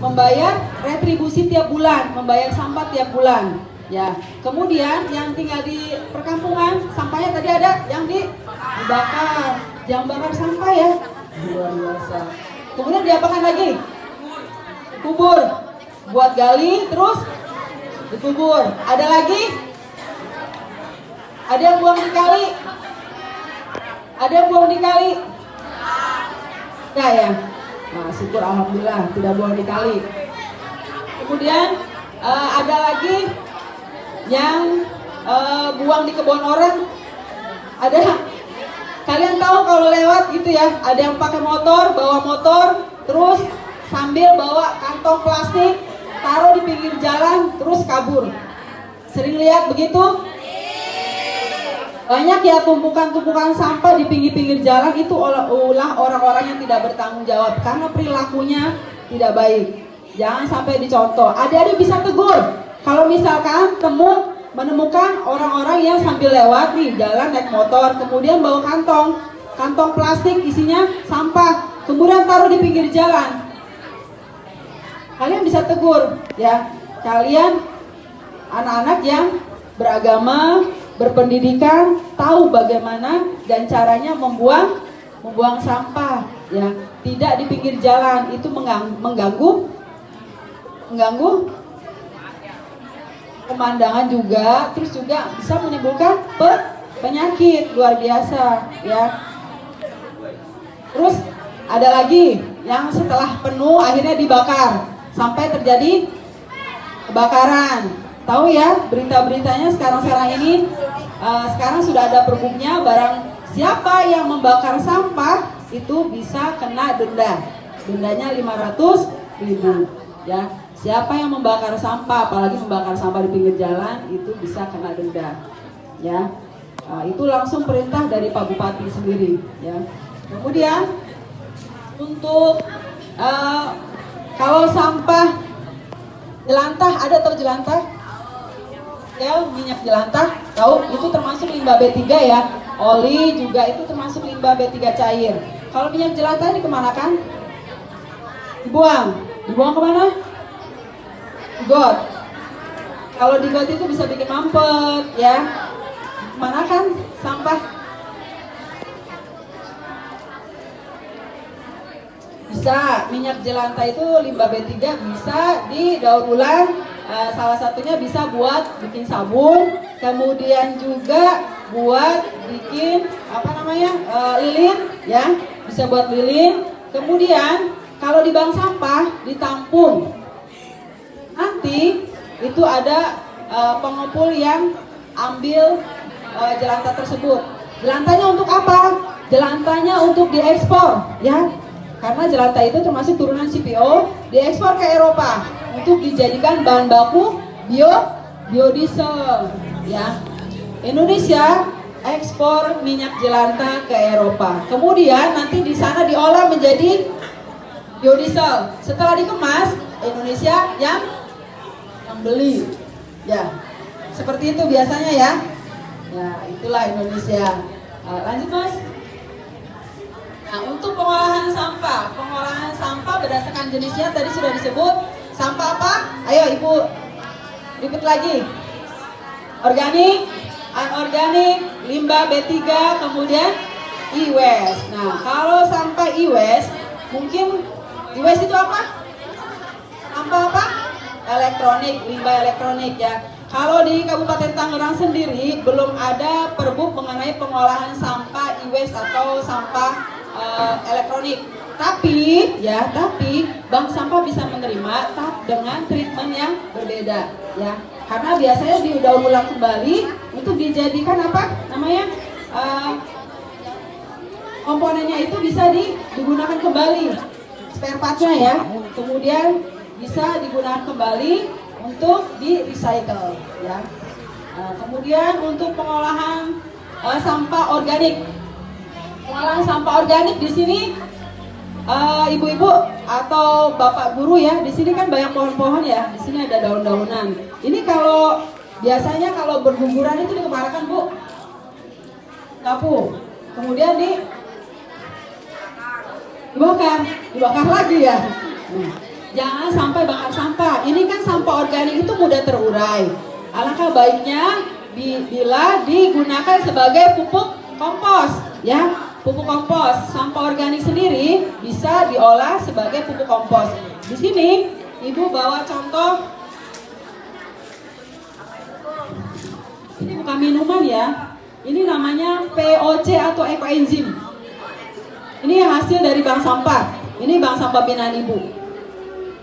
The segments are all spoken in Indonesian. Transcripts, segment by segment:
membayar retribusi tiap bulan, membayar sampah tiap bulan. Ya, kemudian yang tinggal di perkampungan, sampahnya tadi ada yang dibakar, jangan bakar sampah ya, luar biasa. Kemudian diapakan lagi? Kubur, buat gali terus dikubur. Ada lagi? Ada yang buang di kali? Ada yang buang di kali? Enggak ya? Nah, syukur alhamdulillah tidak buang di kali. Kemudian ada lagi yang buang di kebun orang. Ada? Kalian tahu kalau lewat gitu ya, ada yang pakai motor, bawa motor, terus sambil bawa kantong plastik, taruh di pinggir jalan, terus kabur. Sering lihat begitu? Banyak ya tumpukan-tumpukan sampah di pinggir-pinggir jalan, itu ulah orang-orang yang tidak bertanggung jawab karena perilakunya tidak baik. Jangan sampai dicontoh. Adik-adik bisa tegur kalau misalkan menemukan orang-orang yang sambil lewat nih jalan naik motor, kemudian bawa kantong plastik isinya sampah, kemudian taruh di pinggir jalan. Kalian bisa tegur ya, kalian anak-anak yang beragama, berpendidikan, tahu bagaimana dan caranya membuang sampah ya, tidak di pinggir jalan. Itu mengganggu pemandangan juga, terus juga bisa menimbulkan penyakit luar biasa ya. Terus ada lagi yang setelah penuh akhirnya dibakar sampai terjadi kebakaran. Tahu ya berita-beritanya sekarang ini, sekarang sudah ada perbuknya, barang siapa yang membakar sampah itu bisa kena dendanya 500.000 ya. Siapa yang membakar sampah, apalagi membakar sampah di pinggir jalan, itu bisa kena denda ya. Itu langsung perintah dari Pak Bupati sendiri ya. Kemudian untuk kalau sampah jelantah, ada tahu jelantah? Ya, minyak jelantah, tahu itu termasuk limbah B3 ya. Oli juga itu termasuk limbah B3 cair. Kalau minyak jelantah ini kemana kan? Dibuang kemana? Got. Kalau di got itu bisa bikin mampet ya. Mana kan sampah? Bisa, minyak jelantah itu limbah B3 bisa didaur ulang. Salah satunya bisa buat bikin sabun, kemudian juga buat bikin lilin ya, bisa buat lilin. Kemudian kalau di bank sampah ditampung, nanti itu ada pengepul yang ambil jelantah tersebut. Jelantahnya untuk apa? Jelantahnya untuk diekspor ya, karena jelantah itu termasuk turunan CPO, diekspor ke Eropa untuk dijadikan bahan baku biodiesel ya. Indonesia ekspor minyak jelantah ke Eropa, kemudian nanti di sana diolah menjadi biodiesel. Setelah dikemas, Indonesia yang beli ya, seperti itu biasanya ya. Ya, itulah Indonesia. Lanjut Mas. Nah, untuk pengolahan sampah berdasarkan jenisnya tadi sudah disebut. Sampah apa? Ayo Ibu repeat lagi. Organik, anorganik, limbah B3, kemudian e-waste. Nah, kalau sampah e-waste, mungkin e-waste itu apa? Sampah apa? Elektronik, limbah elektronik ya. Kalau di Kabupaten Tangerang sendiri belum ada perbuk mengenai pengolahan sampah e-waste atau sampah elektronik. Tapi bank sampah bisa menerima dengan treatment yang berbeda ya. Karena biasanya didaur ulang kembali untuk dijadikan komponennya itu bisa digunakan kembali, spare partnya ya. Kemudian bisa digunakan kembali untuk di recycle ya. Kemudian untuk pengolahan sampah organik. Pengolahan sampah organik di sini ibu-ibu atau bapak guru ya, di sini kan banyak pohon-pohon ya, di sini ada daun-daunan. Ini kalau biasanya kalau berguguran itu dikemanakan Bu? Kapu. Kemudian dibakar lagi ya. jangan sampai bakar sampah. Ini kan sampah organik itu mudah terurai. Alangkah baiknya bila digunakan sebagai pupuk kompos, ya. Pupuk kompos, sampah organik sendiri bisa diolah sebagai pupuk kompos. Di sini Ibu bawa contoh. Ini bukan minuman ya. Ini namanya POC atau ekoenzim. Ini hasil dari bank sampah. Ini bank sampah binaan Ibu.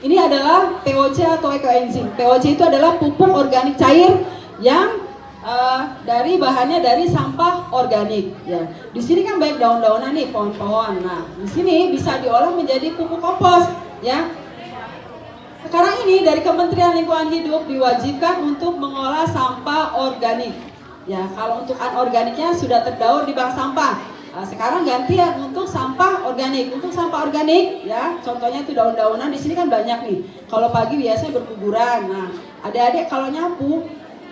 Ini adalah POC atau ekoenzim. POC itu adalah pupuk organik cair yang dari bahannya dari sampah organik. Ya. Di sini kan banyak daun-daunan nih, pohon-pohon. Nah, di sini bisa diolah menjadi pupuk kompos. Ya. Sekarang ini dari Kementerian Lingkungan Hidup diwajibkan untuk mengolah sampah organik. Ya, kalau untuk anorganiknya sudah terdaur di bank sampah. Nah, sekarang gantian untuk sampah organik. Untuk sampah organik, ya, contohnya itu daun-daunan. Di sini kan banyak nih. Kalau pagi biasanya berkuburan. Nah, adik-adik kalau nyapu,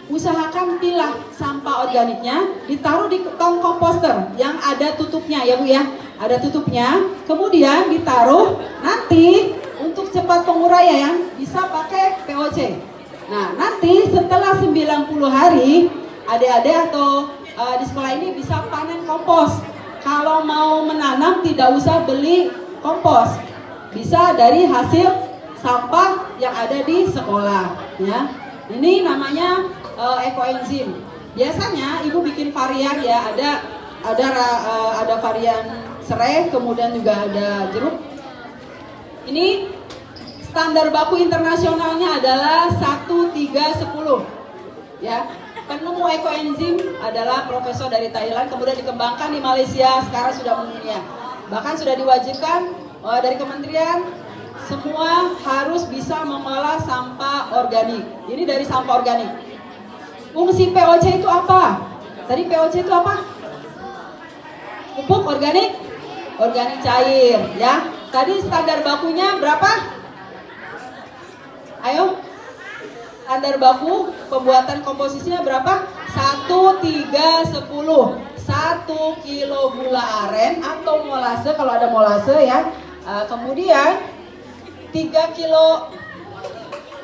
usahakan pilah sampah organiknya, ditaruh di tong komposter yang ada tutupnya, ya Bu ya. Ada tutupnya. Kemudian ditaruh. Nanti untuk cepat penguraian bisa pakai POC. Nah, nanti setelah 90 hari, adik-adik atau di sekolah ini bisa panen kompos. Kalau mau menanam tidak usah beli kompos, bisa dari hasil sampah yang ada di sekolah. Ya, ini namanya ekoenzim. Biasanya Ibu bikin varian ya, ada varian serai, kemudian juga ada jeruk. Ini standar baku internasionalnya adalah 1310. Ya. Penemu ekoenzim adalah profesor dari Thailand, kemudian dikembangkan di Malaysia, sekarang sudah mendunia. Bahkan sudah diwajibkan dari kementerian, semua harus bisa mengolah sampah organik. Ini dari sampah organik. Fungsi POC itu apa? Tadi POC itu apa? Pupuk organik? Organik cair, ya. Tadi standar bakunya berapa? Ayo. Standar baku pembuatan komposisinya berapa? 1,3,10. 1 kilo gula aren atau molase kalau ada molase ya. Kemudian 3 kilo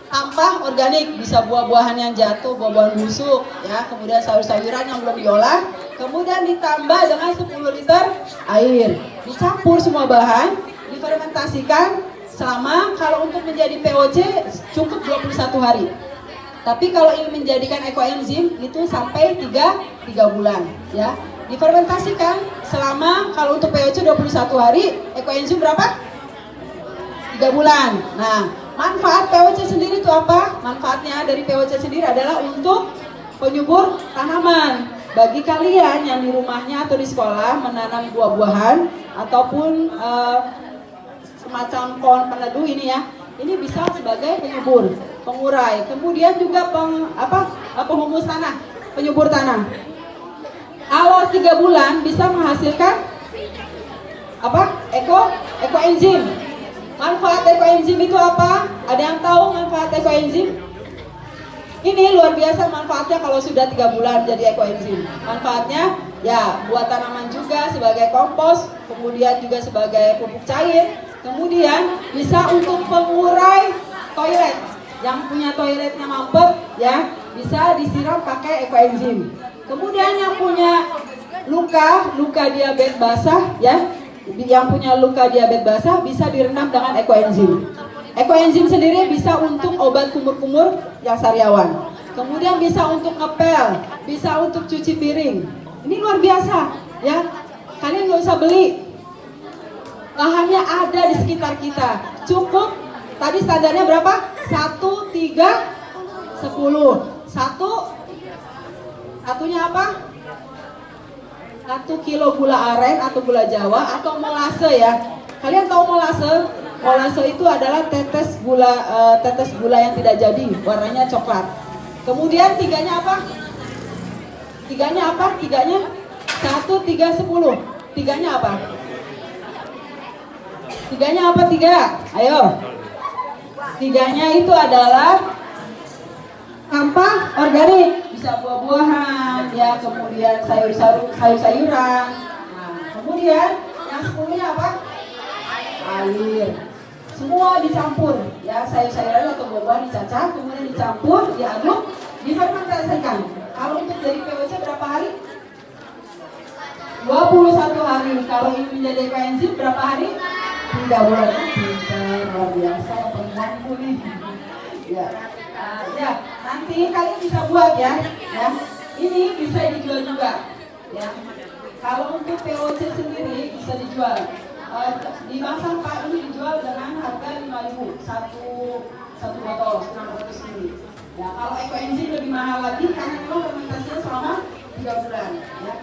sampah organik, bisa buah-buahan yang jatuh, buah-buahan busuk ya, kemudian sayur-sayuran yang belum diolah. Kemudian ditambah dengan 10 liter air. Dicampur semua bahan, difermentasikan selama, kalau untuk menjadi POC cukup 21 hari. Tapi kalau ingin menjadikan ekoenzim itu sampai 3 bulan ya. Difermentasikan selama, kalau untuk POC 21 hari, ekoenzim berapa? 3 bulan. Nah, manfaat POC sendiri itu apa? Manfaatnya dari POC sendiri adalah untuk penyubur tanaman. Bagi kalian yang di rumahnya atau di sekolah menanam buah-buahan ataupun semacam pohon peneduh ini ya, ini bisa sebagai penyubur, pengurai, kemudian juga penghumus tanah, penyubur tanah. Kalau 3 bulan bisa menghasilkan apa? Ekoenzim. Manfaat ekoenzim itu apa? Ada yang tahu manfaat ekoenzim? Ini luar biasa manfaatnya kalau sudah 3 bulan jadi ekoenzim. Manfaatnya ya buat tanaman juga sebagai kompos, kemudian juga sebagai pupuk cair, kemudian bisa untuk pengurai toilet. Yang punya toiletnya mampet ya, bisa disiram pakai ekoenzim. Kemudian yang punya luka diabetes basah ya, yang punya luka diabetes basah bisa direndam dengan ekoenzim. Ekoenzim sendiri bisa untuk obat kumur-kumur yang sariawan. Kemudian bisa untuk ngepel, bisa untuk cuci piring. Ini luar biasa ya. Kalian nggak usah beli. Bahannya ada di sekitar kita. Cukup, tadi standarnya berapa? 1,3,10. Satunya apa? 1 kilo gula aren atau gula Jawa atau molase ya. Kalian tahu molase? Molase itu adalah tetes gula yang tidak jadi, warnanya coklat. Kemudian tiganya apa? Tiganya 1,3,10. Tiganya apa? Tiganya apa tiga? Ayo. Tiganya itu adalah sampah organik, bisa buah-buahan, ya, kemudian sayur-sayuran. Nah, kemudian yang 10-nya apa? Air. semua dicampur ya, sayur-sayuran atau buah-buahan dicacah, kemudian dicampur, diaduk, difermentasikan. Kalau untuk jadi POC berapa hari? 21 hari. Kalau ini menjadi koenzim berapa hari? 3 bulan. Pintar, luar biasa perempuanku nih. Ya, ya, nanti kalian bisa buat ya. Ini bisa dijual juga. Ya, kalau untuk POC sendiri bisa dijual. Di pasar Pak ini dijual dengan harga 5.000 satu botol 600 ml. Ya, kalau ekoenzim lebih mahal lagi karena memang fermentasinya selama 3 bulan. Ya.